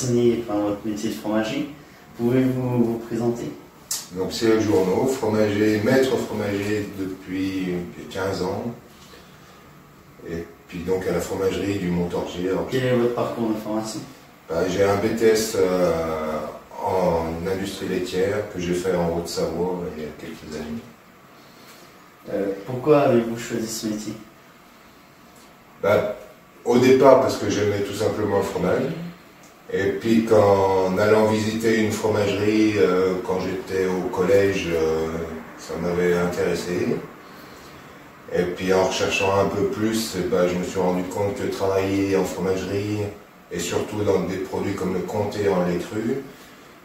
passionné par votre métier de fromager. Pouvez-vous vous présenter? Donc c'est Journeau, fromager, maître fromager depuis 15 ans. Et puis donc à la fromagerie du Montorgier. Quel est votre parcours de formation? J'ai un BTS en industrie laitière que j'ai fait en Haute-Savoie il y a quelques années. Pourquoi avez-vous choisi ce métier? Au départ parce que j'aimais tout simplement le fromage. Et puis en allant visiter une fromagerie quand j'étais au collège, ça m'avait intéressé. Et puis en recherchant un peu plus, je me suis rendu compte que travailler en fromagerie, et surtout dans des produits comme le comté en lait cru,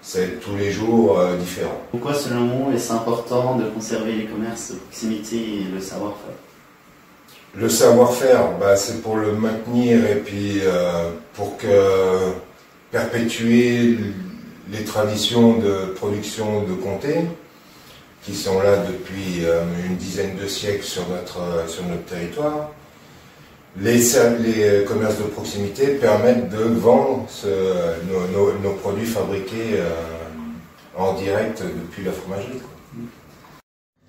c'est tous les jours différent. Pourquoi selon vous est-ce important de conserver les commerces de proximité et le savoir-faire? Le savoir-faire, c'est pour le maintenir et puis pour perpétuer les traditions de production de comté qui sont là depuis une dizaine de siècles sur notre territoire. Les commerces de proximité permettent de vendre nos produits fabriqués en direct depuis la fromagerie.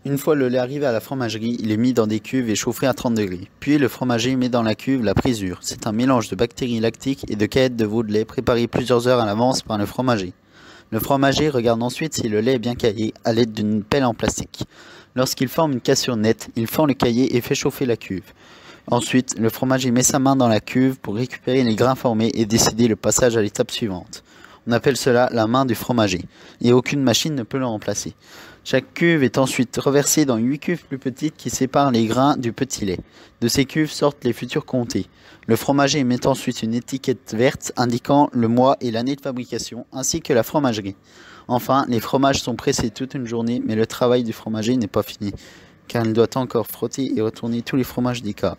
Une fois le lait arrivé à la fromagerie, il est mis dans des cuves et chauffé à 30 degrés. Puis le fromager met dans la cuve la présure. C'est un mélange de bactéries lactiques et de caillettes de veau de lait préparées plusieurs heures à l'avance par le fromager. Le fromager regarde ensuite si le lait est bien caillé à l'aide d'une pelle en plastique. Lorsqu'il forme une cassure nette, il fend le caillé et fait chauffer la cuve. Ensuite, le fromager met sa main dans la cuve pour récupérer les grains formés et décider le passage à l'étape suivante. On appelle cela la main du fromager, et aucune machine ne peut le remplacer. Chaque cuve est ensuite reversée dans 8 cuves plus petites qui séparent les grains du petit lait. De ces cuves sortent les futurs comtés. Le fromager met ensuite une étiquette verte indiquant le mois et l'année de fabrication, ainsi que la fromagerie. Enfin, les fromages sont pressés toute une journée, mais le travail du fromager n'est pas fini, car il doit encore frotter et retourner tous les fromages des caves.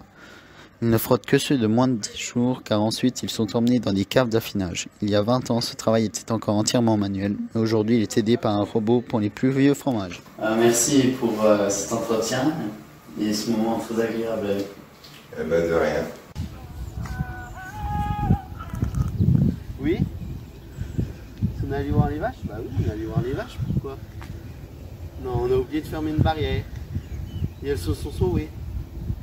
Il ne frotte que ceux de moins de 10 jours, car ensuite ils sont emmenés dans des caves d'affinage. Il y a 20 ans, ce travail était encore entièrement manuel, mais aujourd'hui il est aidé par un robot pour les plus vieux fromages. Merci pour cet entretien et ce moment très agréable. De rien. Oui? On est allé voir les vaches? Bah oui, on est allé voir les vaches, pourquoi? Non, on a oublié de fermer une barrière. Et elles se sont sauvées.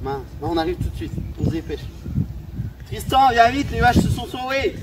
Mince, non, on arrive tout de suite, on se dépêche. Tristan, viens vite, les vaches se sont sauvées!